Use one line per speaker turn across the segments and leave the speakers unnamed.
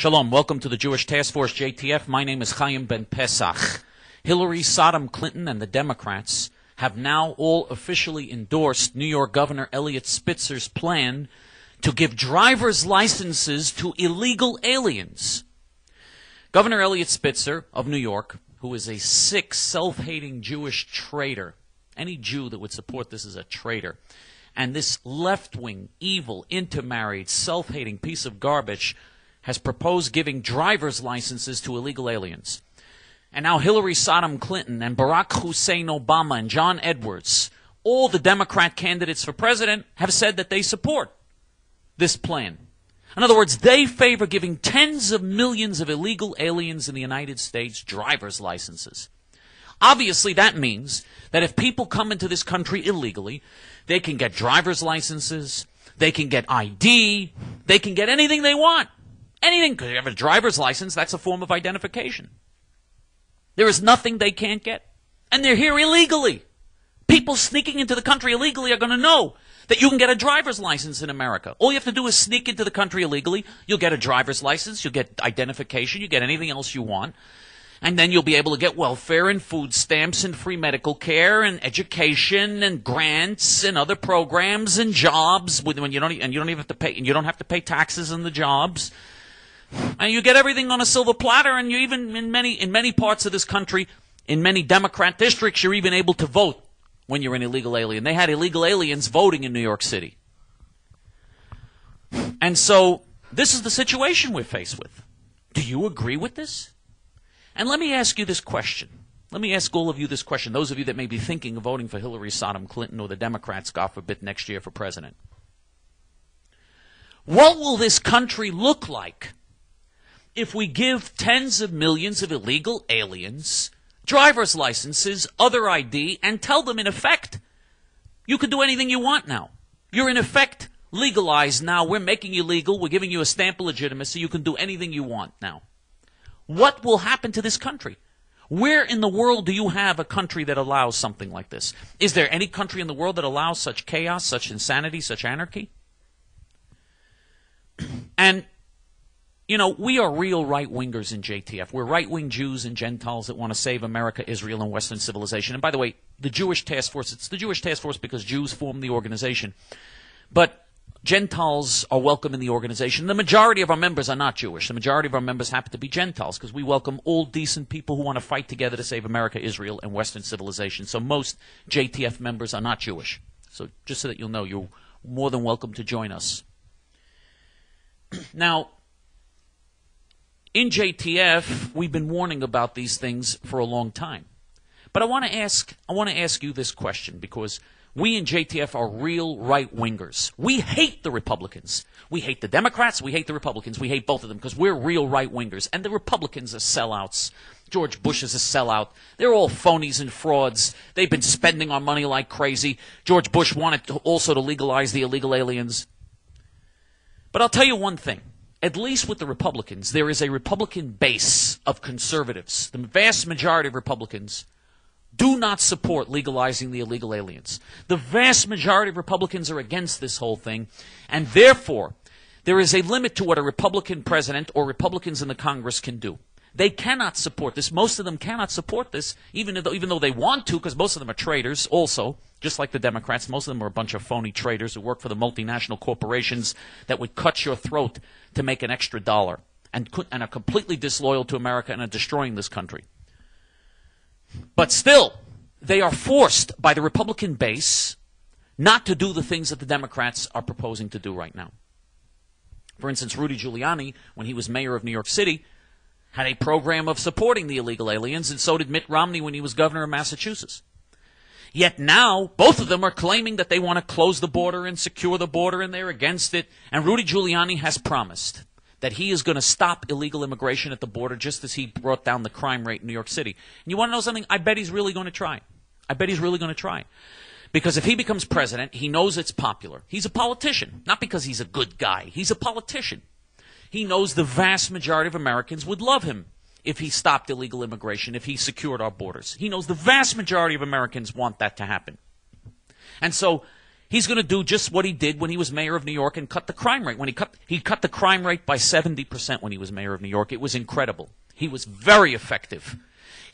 Shalom, welcome to the Jewish Task Force, JTF. My name is Chaim Ben Pesach. Hillary, Saddam Clinton, and the Democrats have now all officially endorsed New York Governor Eliot Spitzer's plan to give driver's licenses to illegal aliens. Governor Eliot Spitzer of New York, who is a sick, self-hating Jewish traitor, any Jew that would support this is a traitor, and this left-wing, evil, intermarried, self-hating piece of garbage has proposed giving driver's licenses to illegal aliens. And now Hillary, Saddam Clinton, and Barack Hussein Obama, and John Edwards, all the Democrat candidates for president, have said that they support this plan. In other words, they favor giving tens of millions of illegal aliens in the United States driver's licenses. Obviously, that means that if people come into this country illegally, they can get driver's licenses, they can get ID, they can get anything they want. Anything, because you have a driver's license, that's a form of identification. There is nothing they can't get. And they're here illegally. People sneaking into the country illegally are going to know that you can get a driver's license in America. All you have to do is sneak into the country illegally. You'll get a driver's license, you'll get identification, you get anything else you want. And then you'll be able to get welfare and food stamps and free medical care and education and grants and other programs and jobs when you don't even have to pay, and you don't have to pay taxes on the jobs. And you get everything on a silver platter, and you even in many parts of this country, in many Democrat districts, you're even able to vote when you're an illegal alien. They had illegal aliens voting in New York City. And so this is the situation we're faced with. Do you agree with this? And let me ask you this question. Let me ask all of you this question, those of you that may be thinking of voting for Hillary, Saddam Clinton, or the Democrats, God forbid, next year for president. What will this country look like if we give tens of millions of illegal aliens driver's licenses, other ID, and tell them, in effect, you can do anything you want now? You're, in effect, legalized now. We're making you legal. We're giving you a stamp of legitimacy. You can do anything you want now. What will happen to this country? Where in the world do you have a country that allows something like this? Is there any country in the world that allows such chaos, such insanity, such anarchy? And you know, we are real right-wingers in JTF. We're right-wing Jews and Gentiles that want to save America, Israel, and Western civilization. And by the way, the Jewish Task Force, it's the Jewish Task Force because Jews formed the organization. But Gentiles are welcome in the organization. The majority of our members are not Jewish. The majority of our members happen to be Gentiles because we welcome all decent people who want to fight together to save America, Israel, and Western civilization. So most JTF members are not Jewish. So just so that you'll know, you're more than welcome to join us. Now, in JTF, we've been warning about these things for a long time. But I want to ask you this question, because we in JTF are real right-wingers. We hate the Republicans. We hate the Democrats. We hate the Republicans. We hate both of them because we're real right-wingers. And the Republicans are sellouts. George Bush is a sellout. They're all phonies and frauds. They've been spending our money like crazy. George Bush wanted also to legalize the illegal aliens. But I'll tell you one thing. At least with the Republicans, there is a Republican base of conservatives. The vast majority of Republicans do not support legalizing the illegal aliens. The vast majority of Republicans are against this whole thing, and therefore, there is a limit to what a Republican president or Republicans in the Congress can do. They cannot support this. Most of them cannot support this, even though they want to, because most of them are traitors also, just like the Democrats. Most of them are a bunch of phony traitors who work for the multinational corporations that would cut your throat to make an extra dollar and are completely disloyal to America and are destroying this country. But still, they are forced by the Republican base not to do the things that the Democrats are proposing to do right now. For instance, Rudy Giuliani, when he was mayor of New York City, had a program of supporting the illegal aliens, and so did Mitt Romney when he was governor of Massachusetts. Yet now, both of them are claiming that they want to close the border and secure the border, and they're against it. And Rudy Giuliani has promised that he is going to stop illegal immigration at the border, just as he brought down the crime rate in New York City. And you want to know something? I bet he's really going to try. I bet he's really going to try. Because if he becomes president, he knows it's popular. He's a politician, not because he's a good guy. He's a politician. He knows the vast majority of Americans would love him if he stopped illegal immigration, if he secured our borders. He knows the vast majority of Americans want that to happen. And so He's going to do just what he did when he was mayor of New York and cut the crime rate. When he cut the crime rate by 70% when he was mayor of New York. It was incredible. He was very effective.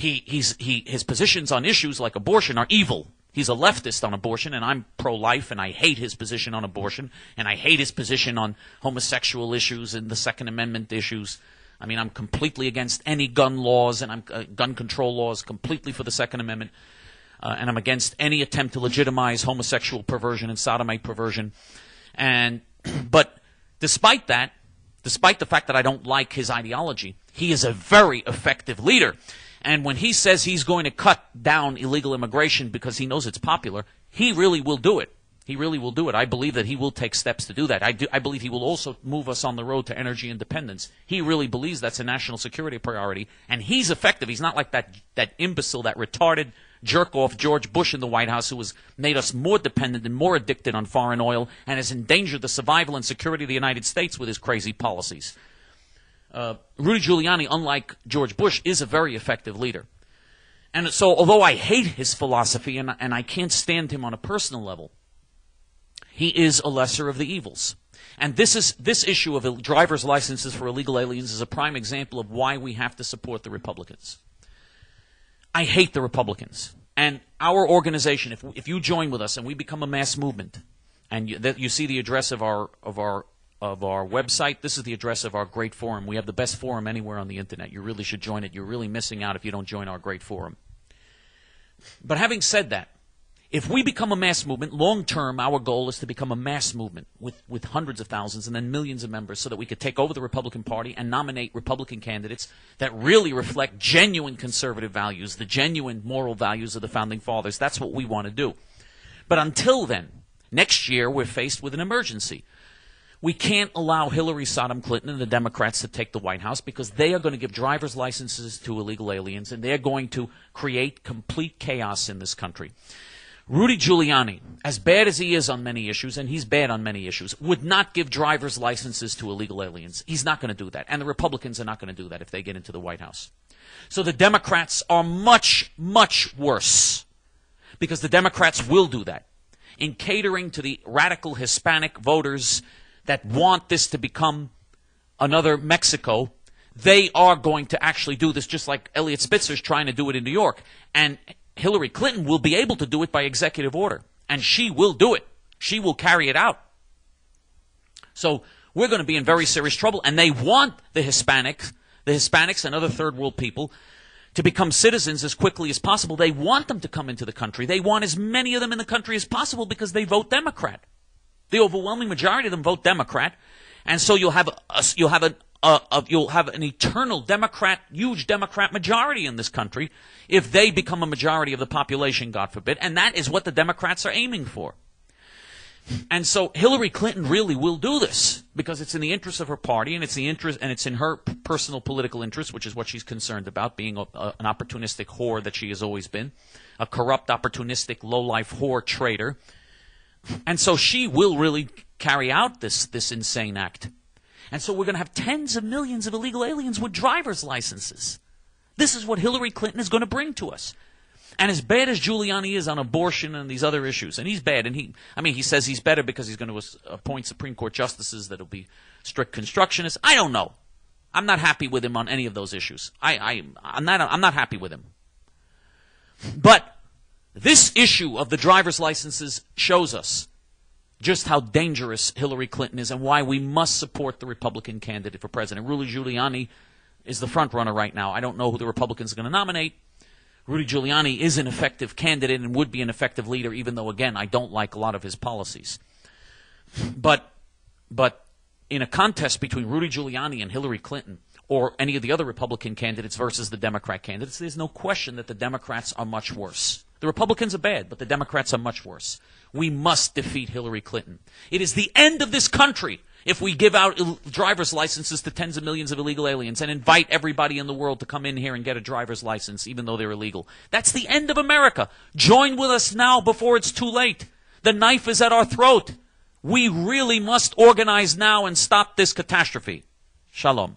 His positions on issues like abortion are evil. He's a leftist on abortion, and I'm pro-life, and I hate his position on abortion, and I hate his position on homosexual issues and the Second Amendment issues. I mean, I'm completely against any gun laws, and I'm gun control laws, completely for the Second Amendment. And I'm against any attempt to legitimize homosexual perversion and sodomite perversion. But despite that, despite the fact that I don't like his ideology, he is a very effective leader. And when he says he's going to cut down illegal immigration because he knows it's popular, he really will do it. He really will do it. I believe that he will take steps to do that. I believe he will also move us on the road to energy independence. He really believes that's a national security priority, and he's effective. He's not like that imbecile, that retarded jerk-off George Bush in the White House, who has made us more dependent and more addicted on foreign oil and has endangered the survival and security of the United States with his crazy policies. Rudy Giuliani, unlike George Bush, is a very effective leader. And so although I hate his philosophy and I can't stand him on a personal level, he is a lesser of the evils. And this issue of driver's licenses for illegal aliens is a prime example of why we have to support the Republicans. I hate the Republicans. And our organization, if you join with us and we become a mass movement, and you see the address of our website, this is the address of our great forum. We have the best forum anywhere on the internet. You really should join it. You're really missing out if you don't join our great forum. But having said that, if we become a mass movement, long term, our goal is to become a mass movement with hundreds of thousands and then millions of members so that we could take over the Republican Party and nominate Republican candidates that really reflect genuine conservative values, the genuine moral values of the Founding Fathers. That's what we want to do. But until then, next year, we're faced with an emergency. We can't allow Hillary Rodham Clinton and the Democrats to take the White House because they are going to give driver's licenses to illegal aliens and they're going to create complete chaos in this country. Rudy Giuliani, as bad as he is on many issues, and he's bad on many issues, would not give driver's licenses to illegal aliens. He's not going to do that. And the Republicans are not going to do that if they get into the White House. So the Democrats are much, much worse because the Democrats will do that. In catering to the radical Hispanic voters that want this to become another Mexico, they are going to actually do this just like Eliot Spitzer's trying to do it in New York. And Hillary Clinton will be able to do it by executive order, and she will do it. She will carry it out. So we're going to be in very serious trouble, and they want the Hispanics and other third world people to become citizens as quickly as possible. They want them to come into the country. They want as many of them in the country as possible because they vote Democrat. The overwhelming majority of them vote Democrat, and so you'll have an eternal Democrat, huge Democrat majority in this country if they become a majority of the population, God forbid, and that is what the Democrats are aiming for. And so Hillary Clinton really will do this because it's in the interest of her party and it's in her personal political interest, which is what she's concerned about, being an opportunistic whore that she has always been, a corrupt, opportunistic, low-life whore traitor. And so she will really carry out this insane act. And so we're going to have tens of millions of illegal aliens with driver's licenses. This is what Hillary Clinton is going to bring to us. And as bad as Giuliani is on abortion and these other issues, and he's bad, and he says he's better because he's going to appoint Supreme Court justices that will be strict constructionists. I don't know. I'm not happy with him on any of those issues. I'm not happy with him. But this issue of the driver's licenses shows us just how dangerous Hillary Clinton is and why we must support the Republican candidate for president. Rudy Giuliani is the front runner right now. I don't know who the Republicans are going to nominate. Rudy Giuliani is an effective candidate and would be an effective leader, even though, again, I don't like a lot of his policies. But in a contest between Rudy Giuliani and Hillary Clinton, or any of the other Republican candidates versus the Democrat candidates, there's no question that the Democrats are much worse. The Republicans are bad, but the Democrats are much worse. We must defeat Hillary Clinton. It is the end of this country if we give out driver's licenses to tens of millions of illegal aliens and invite everybody in the world to come in here and get a driver's license, even though they're illegal. That's the end of America. Join with us now before it's too late. The knife is at our throat. We really must organize now and stop this catastrophe. Shalom.